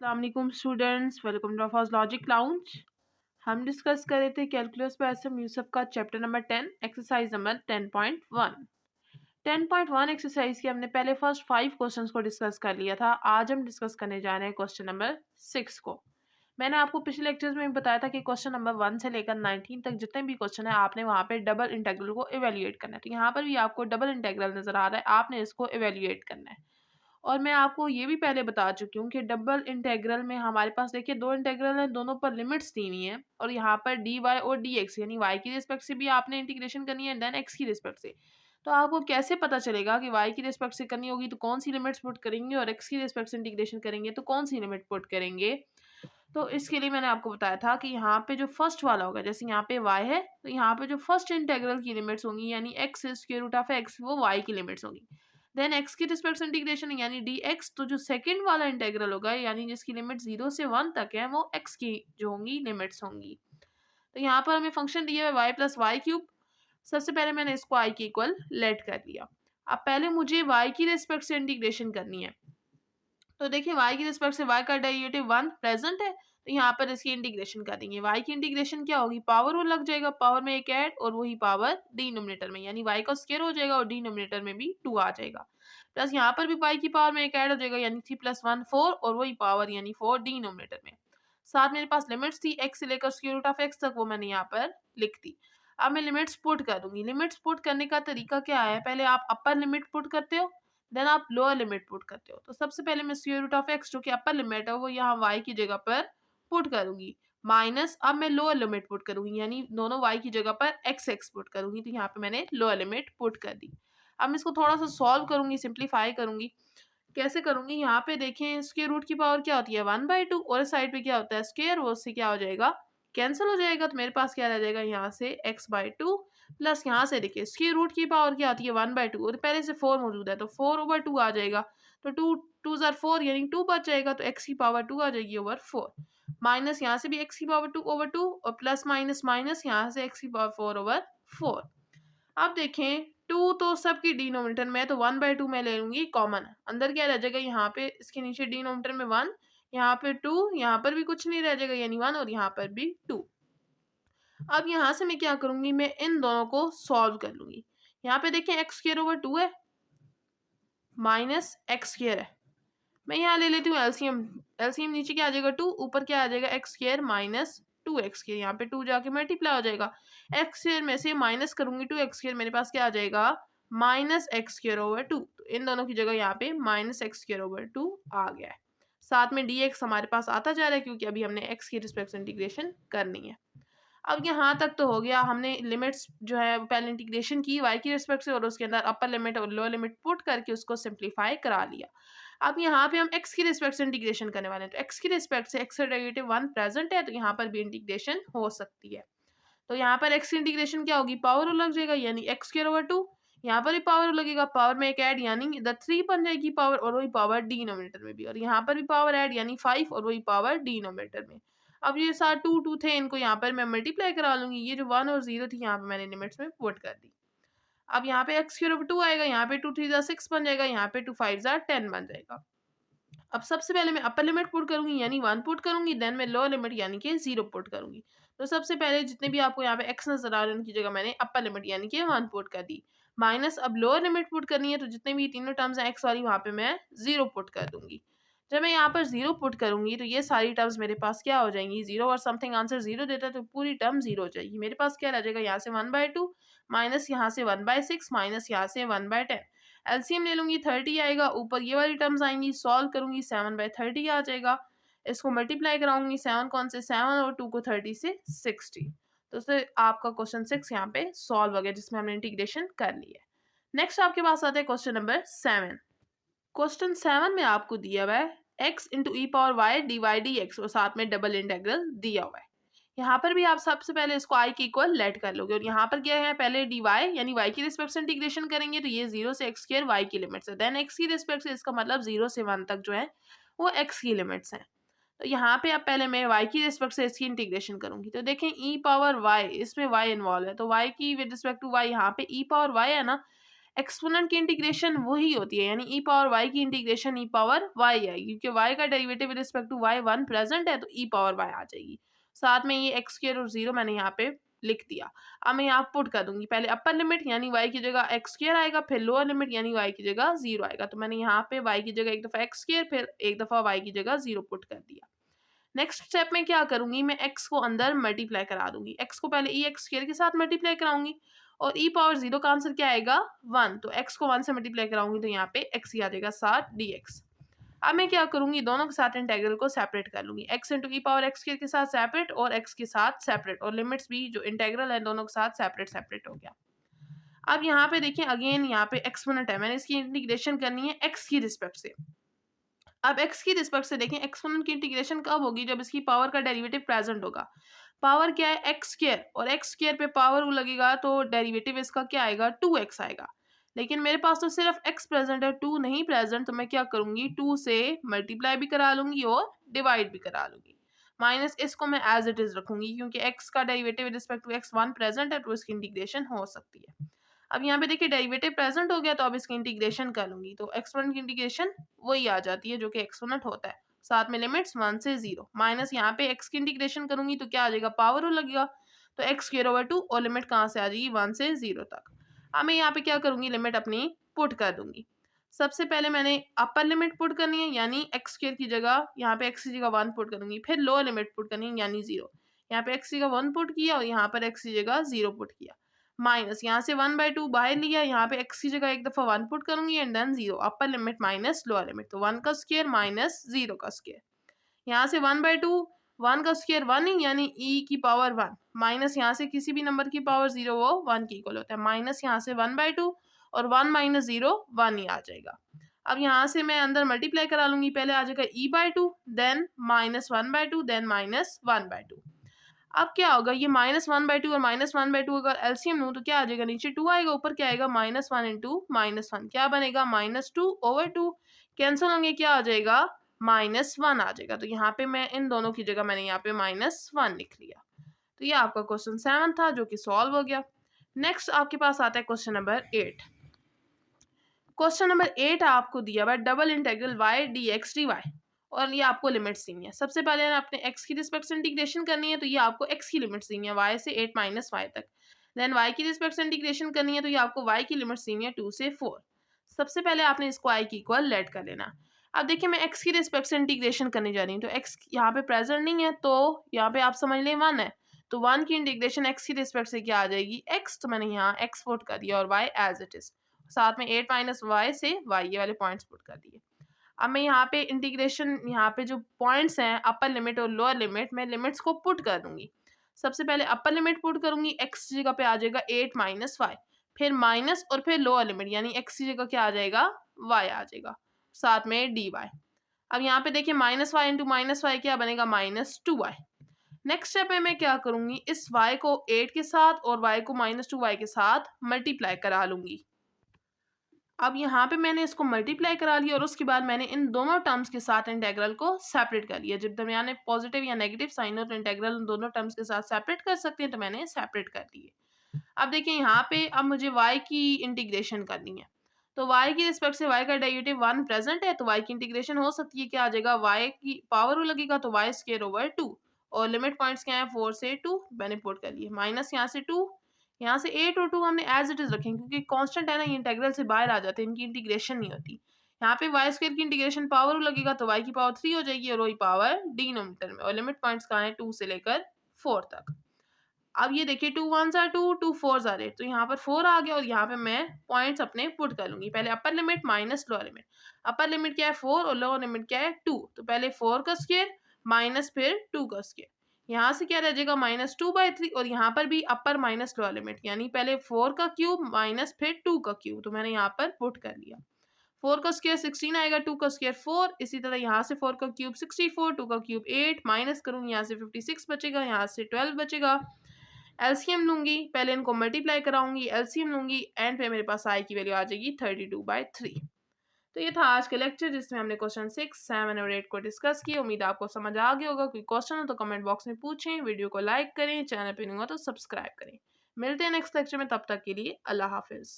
अस्सलाम वालेकुम students, welcome to first logic lounge. हम डिस्कस कर रहे थे कैलकुलस पर एसएम यूसुफ का chapter number 10 exercise number 10.1। 10.1 exercise के हमने पहले फर्स्ट 5 क्वेश्चंस को डिस्कस कर लिया था। आज हम डिस्कस करने जा रहे हैं क्वेश्चन नंबर 6 को। मैंने आपको पिछले लेक्चर्स में बताया था कि क्वेश्चन नंबर 1 से लेकर 19 तक जितने भी क्वेश्चन है आपने वहाँ पे डबल इंटेग्रल को इवेल्युएट करना है। तो यहाँ पर भी आपको डबल इंटेग्रल नजर आ रहा है, आपने इसको इवेल्युएट करना है। और मैं आपको ये भी पहले बता चुकी हूँ कि डबल इंटेग्रल में हमारे पास देखिए दो इंटेग्रल हैं, दोनों पर लिमिट्स दी हुई हैं और यहाँ पर डी वाई और डी एक्स यानी वाई की रिस्पेक्ट से भी आपने इंटीग्रेशन करनी है, देन एक्स की रिस्पेक्ट से। तो आपको कैसे पता चलेगा कि वाई की रिस्पेक्ट से करनी होगी तो कौन सी लिमिट्स पुट करेंगे और एक्स की रिस्पेक्ट से इंटीग्रेशन करेंगे तो कौन सी लिमिट पुट करेंगे। तो इसके लिए मैंने आपको बताया था कि यहाँ पे जो फर्स्ट वाला होगा, जैसे यहाँ पे y है तो यहाँ पे जो फर्स्ट इंटेग्रल की लिमिट्स होंगी यानी x square root of x वो y की लिमिट्स होगी। देन x की रिस्पेक्ट से इंटीग्रेशन यानी dx, तो जो सेकंड वाला इंटेग्रल होगा यानी जिसकी लिमिट 0 से 1 तक है वो x की जो होंगी लिमिट्स होंगी। तो यहाँ पर हमें फंक्शन दिया है y प्लस वाई क्यूब। सबसे पहले मैंने इसको i के इक्वल लेट कर लिया। अब पहले मुझे y की रिस्पेक्ट से इंटीग्रेशन करनी है। तो देखिए y की रिस्पेक्ट से y का डेरिवेटिव 1 प्रेजेंट है, तो यहाँ पर इसकी इंटीग्रेशन कर देंगे। y की इंटीग्रेशन क्या होगी, पावर वो लग जाएगा, पावर में एक ऐड और वही पावर डिनोमिनेटर में यानी y का स्क्वायर हो जाएगा और डिनोमिनेटर में भी 2 आ जाएगा। प्लस यहाँ पर भी y की पावर में एक ऐड हो जाएगा यानी 3 + 1 4 और वही पावर यानी 4 डिनोमिनेटर में। साथ मेरे पास लिमिट्स थी x से लेकर स्क्वायर रूट ऑफ x तक, वो मैंने यहाँ पर लिख दी। अब मैं लिमिट्स पुट कर दूंगी। लिमिट्स पुट करने का तरीका क्या है, पहले आप अपर लिमिट पुट करते हो देन आप लोअर लिमिट पुट करते हो। तो सबसे पहले मैं स्क्वायर रूट ऑफ एक्स जो कि अपर लिमिट है वो यहाँ y की जगह पर पुट करूंगी, माइनस अब मैं लोअर लिमिट पुट करूंगी यानी दोनों y की जगह पर x पुट करूंगी। तो यहाँ पे मैंने लोअर लिमिट पुट कर दी। अब मैं इसको थोड़ा सा सॉल्व करूंगी, सिंप्लीफाई करूंगी। कैसे करूंगी, यहाँ पे देखें स्क्वायर रूट की पावर क्या होती है 1/2 और इस साइड पे क्या होता है स्क्वायर, वो उससे क्या हो जाएगा कैंसिल हो जाएगा। तो मेरे पास क्या रह जाएगा यहाँ से x/2 प्लस यहाँ से देखिए स्क्वायर रूट की पावर क्या आती है 1/2 और पहले से 4 मौजूद है तो 4/2 आ जाएगा। तो 2 2 ज़ार 4 यानी 2 बच जाएगा, तो x की पावर 2 आ जाएगी ओवर 4। माइनस यहाँ से भी x की पावर 2/2 और प्लस माइनस माइनस यहाँ से x की पावर 4/4। अब देखें 2 तो सबकी डिनोमिनेटर में है तो 1/2 मैं ले लूंगी कॉमन, अंदर क्या रह जाएगा यहाँ पे इसके नीचे डिनोमिनेटर में 1, यहाँ पे 2, यहाँ पर भी कुछ नहीं रह जाएगा यानी 1 और यहाँ पर भी 2। अब यहाँ से मैं क्या करूंगी, मैं इन दोनों को सॉल्व कर लूंगी। यहाँ पे देखें x² / 2 है माइनस x² है। मैं यहाँ ले लेती हूँ एलसीएम। एलसीएम नीचे क्या आ जाएगा 2, ऊपर क्या आ जाएगा x² माइनस 2x²। यहाँ पे 2 जाके मल्टीप्लाई हो जाएगा। x² में से माइनस करूंगी 2x², मेरे पास क्या आ जाएगा माइनस x²/2। तो इन दोनों की जगह यहाँ पे माइनस x²/2 आ गया है। साथ में dx हमारे पास आता जा रहा है क्योंकि अभी हमने x की रिस्पेक्ट से इंटीग्रेशन करनी है। अब यहाँ तक तो हो गया, हमने लिमिट्स जो है पहले इंटीग्रेशन की y की रिस्पेक्ट से और उसके अंदर अपर लिमिट और लोअर लिमिट पुट करके उसको सिंप्लीफाई करा लिया। अब यहाँ पे हम x की रिस्पेक्ट से इंटीग्रेशन करने वाले हैं, तो x की रिस्पेक्ट से x का डेरिवेटिव 1 प्रेजेंट है तो यहाँ पर भी इंटीग्रेशन हो सकती है। तो यहाँ पर x की इंटीग्रेशन क्या होगी, पावर लग जाएगा यानी x²/2, यहाँ पर भी पावर लगेगा, पावर में एक ऐड यानी इधर 3 बन जाएगी पावर और वही पावर डिनोमिनेटर में भी, और यहाँ पर भी पावर ऐड यानी 5 और वही पावर डिनोमिनेटर में। अब ये सारे 2 2 थे, इनको यहाँ पर मैं मल्टीप्लाई करा लूंगी। ये जो 1 और 0 थी यहाँ पे मैंने लिमिट्स में पुट कर दी। अब यहाँ पे x²/2 आएगा, यहाँ पे 2 3 ज़ा 6 बन जाएगा, यहाँ पे 2 5 ज़ा 10 बन जाएगा। अब सबसे पहले मैं अपर लिमिट पुट करूंगी यानी 1 पुट करूंगी, देन मैं लोअर लिमिट यानी कि 0 पुट करूंगी। तो सबसे पहले जितने भी आपको यहाँ पे x नजर आ रहे हैं उनकी जगह मैंने अपर लिमिट यानी कि 1 पुट कर दी, माइनस अब लोअर लिमिट पुट करनी है तो जितने भी तीनों टर्म्स हैं x वाली वहाँ पे मैं 0 पुट कर दूंगी। जब मैं यहाँ पर 0 पुट करूंगी तो ये सारी टर्म्स मेरे पास क्या हो जाएंगी, 0 और समथिंग आंसर 0 देता है तो पूरी टर्म 0 हो जाएगी। मेरे पास क्या रह जाएगा, यहाँ से 1/2 माइनस यहाँ से 1/6 माइनस यहाँ से 1/10। एलसीएम ले लूंगी 30 आएगा, ऊपर ये वाली टर्म्स आएंगी, सॉल्व करूंगी 7/30 आ जाएगा। इसको मल्टीप्लाई कराऊंगी 7 कौन से 7 और 2 को 30 से 60। तो उससे आपका क्वेश्चन 6 यहाँ पे सॉल्व हो गया जिसमें हमने इंटीग्रेशन कर ली है। नेक्स्ट आपके पास आता है क्वेश्चन नंबर 7। क्वेश्चन 7 में आपको दिया हुआ है x into e power y d y d x और साथ में डबल इंटेग्रल दिया हुआ है। यहाँ पर भी आप सबसे पहले इसको i के इक्वल लेट कर लोगे और यहाँ पर क्या है पहले dy यानी y की रिस्पेक्ट से इंटीग्रेशन करेंगे तो ये 0 से x² y की लिमिट्स है, देन x की रिस्पेक्ट से इसका मतलब 0 से 1 तक जो है वो x की लिमिट्स हैं। तो यहाँ पे अब पहले मैं y की रिस्पेक्ट से इसकी इंटीग्रेशन करूंगी। तो देखें e पावर y, इसमें y इन्वॉल्व है तो y की विद रिस्पेक्ट टू y, यहाँ पे e पावर y है ना, एक्सपोनेंट की इंटीग्रेशन वही होती है, यानी ई पावर वाई की इंटीग्रेशन ई पावर वाई आएगी, क्योंकि वाई का derivative with respect to y 1 present है, तो ई पावर वाई आ जाएगी। साथ में ये एक्स स्क्वायर और 0 मैंने यहाँ पे लिख दिया। अब मैं यहाँ पुट कर दूंगी, पहले अपर लिमिट यानी y की जगह एक्स स्क्वायर आएगा, फिर लोअर लिमिट यानी y की जगह 0 आएगा। तो मैंने यहाँ पे y की जगह एक दफ़ा एक्स स्क्वायर, फिर एक दफ़ा y की जगह 0 पुट कर दिया। नेक्स्ट स्टेप में क्या करूंगी, मैं x को अंदर मल्टीप्लाई करा दूंगी। x को पहले ई एक्स स्क्वायर के साथ मल्टीप्लाई कराऊंगी और ई पावर 0 का आंसर क्या आएगा 1, तो x को 1 से मल्टीप्लाई कराऊंगी तो यहाँ पे x ही आ जाएगा 7 dx। अब मैं क्या करूंगी, दोनों के साथ इंटेग्रल को सेपरेट कर लूंगी, x into e power x square के साथ सेपरेट और x के साथ सेपरेट, और लिमिट्स भी जो इंटेग्रल है दोनों के साथ सेपरेट सेपरेट हो गया। अब यहाँ पे देखिए अगेन यहाँ पे एक्सपोनेंट है, मैंने इसकी इंटीग्रेशन करनी है x की रिस्पेक्ट से। अब x की रिस्पेक्ट से देखें एक्सपोनेंट की इंटीग्रेशन कब होगी, जब इसकी पावर का डेरिवेटिव प्रेजेंट होगा। पावर क्या है एक्स स्क्वायर, और एक्स स्क्वायर पे पावर लगेगा तो डेरिवेटिव इसका क्या आएगा 2x आएगा। लेकिन मेरे पास तो सिर्फ x प्रेजेंट है, 2 नहीं प्रेजेंट, तो मैं क्या करूंगी 2 से मल्टीप्लाई भी करा लूंगी और डिवाइड भी करा लूंगी। माइनस इसको मैं एज इट इज रखूंगी, क्योंकि x का derivative with respect to x 1 present है, तो इसकी इंटीग्रेशन हो सकती है। अब यहाँ पे देखिए डेरिवेटिव प्रेजेंट हो गया, तो अब इसकी इंटीग्रेशन कर लूंगी, तो एक्सपोनेंट की इंटीग्रेशन वही आ जाती है जो कि एक्सपोनेंट होता है, साथ में लिमिट्स 1 से 0। माइनस यहाँ पे x की इंटीग्रेशन करूंगी तो क्या आ जाएगा पावर लगेगा, तो एक्स स्क्वायर ओवर 2 और लिमिट कहाँ से आ जाएगी 1 से 0 तक। अब मैं यहाँ पे क्या करूंगी, लिमिट अपनी पुट कर दूंगी। सबसे पहले मैंने अपर लिमिट पुट करनी है, यानी एक्स स्क्वायर की जगह यहाँ पे x की जगह 1 पुट करूंगी, फिर लोअर लिमिट पुट करनी है यानी 0। यहाँ पे x की जगह 1 पुट किया और यहाँ पर x की जगह 0 पुट किया। माइनस यहाँ से 1/2 बाहर लिया, यहाँ पे x की जगह एक दफ़ा 1 पुट करूंगी and then 0। Upper limit minus lower limit, तो 1 का स्क्वायर माइनस 0 का स्क्वायर। यहाँ से 1/2, 1 का स्क्वायर 1 ही यानी e की पावर 1, माइनस यहाँ से किसी भी नंबर की पावर 0 वो 1 की इक्वल होता है। माइनस यहाँ से 1/2 और 1 माइनस 0 1 ही आ जाएगा। अब यहाँ से मैं अंदर मल्टीप्लाई करा लूंगी, पहले आ जाएगा e/2, then minus 1/2, then minus 1/2। अब क्या होगा, ये -1/2 और -1/2 अगर एलसीएम लूँ तो क्या आ जाएगा, नीचे 2 आएगा, ऊपर क्या आएगा -1 इंटू -1, क्या बनेगा -2/2, कैंसिल होंगे, क्या आ जाएगा -1 आ जाएगा। तो यहाँ पे मैं इन दोनों की जगह मैंने यहाँ पे -1 लिख लिया। तो ये आपका क्वेश्चन 7 था जो कि सॉल्व हो गया। नेक्स्ट आपके पास आता है क्वेश्चन नंबर 8। क्वेश्चन नंबर 8 आपको दिया हुआ double integral y dx dy और ये आपको लिमिट्स दी है। सबसे पहले आपने x की रिस्पेक्ट से इंटीग्रेशन करनी है, तो ये आपको x की लिमिट्स दी है y से 8 माइनस y तक। देन y की रिस्पेक्ट से इंटीग्रेशन करनी है, तो ये आपको y की लिमिट्स दी है 2 से 4। सबसे पहले आपने इसको i की इक्वल लेट कर लेना। अब देखिए मैं x की रिस्पेक्ट से इंटीग्रेशन करने जा रही हूँ, तो x यहाँ पे प्रेजेंट नहीं है, तो यहाँ पे आप समझ लें 1 है, तो 1 की इंटीग्रेशन x की रिस्पेक्ट से क्या आ जाएगी x, तो मैंने यहाँ x पुट कर दिया और y एज इट इज, साथ में 8 माइनस y से y ये वाले पॉइंट्स पुट कर दिए। अब मैं यहाँ पे इंटीग्रेशन, यहाँ पे जो पॉइंट्स हैं अपर लिमिट और लोअर लिमिट, मैं लिमिट्स को पुट कर दूंगी। सबसे पहले अपर लिमिट पुट करूंगी, x की जगह पे आ जाएगा 8 माइनस y, फिर माइनस और फिर लोअर लिमिट यानी x की जगह क्या आ जाएगा y आ जाएगा, साथ में dy। अब यहाँ पे देखिए minus y into minus y क्या बनेगा -2y। नेक्स्ट स्टेप में मैं क्या करूंगी, इस y को 8 के साथ और y को -2y के साथ मल्टीप्लाई करा लूंगी। अब यहाँ पे मैंने इसको मल्टीप्लाई करा लिया और उसके बाद मैंने इन दोनों टर्म्स के साथ इंटेग्रल को सेपरेट कर लिया। जब दरमियान में पॉजिटिव या नेगेटिव साइन हो तो इंटेग्रल उन दोनों टर्म्स के साथ सेपरेट कर सकते हैं, तो मैंने सेपरेट कर दिए। अब देखिए यहाँ पे अब मुझे y की इंटीग्रेशन करनी है, तो y की रिस्पेक्ट से y का डेरिवेटिव 1 प्रेजेंट है, तो y की इंटीग्रेशन हो सकती है, क्या आ जाएगा y की पावर लगेगा तो y स्क्वायर ओवर 2 और लिमिट पॉइंट्स क्या है 4 से 2 मैंने पुट कर लिए, माइनस यहाँ से 2, यहाँ से 8 और 2 हमने एज इट इज रखेंगे क्योंकि कांस्टेंट है ना, ये इंटेग्रल से बाहर आ जाते हैं, इनकी इंटीग्रेशन नहीं होती। यहाँ पे y स्क्वायर की इंटीग्रेशन पावर लगेगा तो y की पावर 3 हो जाएगी और वही पावर डिनोमिनेटर में, और लिमिट पॉइंट्स कहाँ है 2 से लेकर 4 तक। अब ये देखिए 2 1s are 2, 2 4s are 8, तो यहाँ पर 4 आ गया और यहाँ पे मैं पॉइंट्स अपने पुट कर लूंगी। पहले अपर limit minus lower limit, upper limit क्या है 4 और लोअर लिमिट क्या है 2, तो पहले 4 का स्क्वायर माइनस फिर 2 का स्क्वायर, यहाँ से क्या रह जाएगा -2/3 और यहाँ पर भी अपर माइनस लोअर लिमिट यानी पहले 4 का क्यूब माइनस फिर 2 का क्यूब, तो मैंने यहाँ पर पुट कर लिया। 4 का स्क्वायर 16 आएगा, 2 का स्क्वायर 4, इसी तरह यहाँ से 4 का क्यूब 64, 2 का क्यूब 8, माइनस करूँगी यहाँ से 56 बचेगा, यहाँ से 12 बचेगा। एलसीएम लूंगी, पहले इनको मल्टीप्लाई कराऊंगी, एलसीएम लूंगी एंड फिर मेरे पास आई की वैल्यू आ जाएगी 32/3। तो ये था आज का लेक्चर जिसमें हमने क्वेश्चन 6, 7 और 8 को डिस्कस किया। उम्मीद आपको समझ आ गया होगा। कोई क्वेश्चन हो तो कमेंट बॉक्स में पूछें, वीडियो को लाइक करें, चैनल पे नहीं हुआ तो सब्सक्राइब करें। मिलते हैं नेक्स्ट लेक्चर में, तब तक के लिए अल्लाह हाफिज़।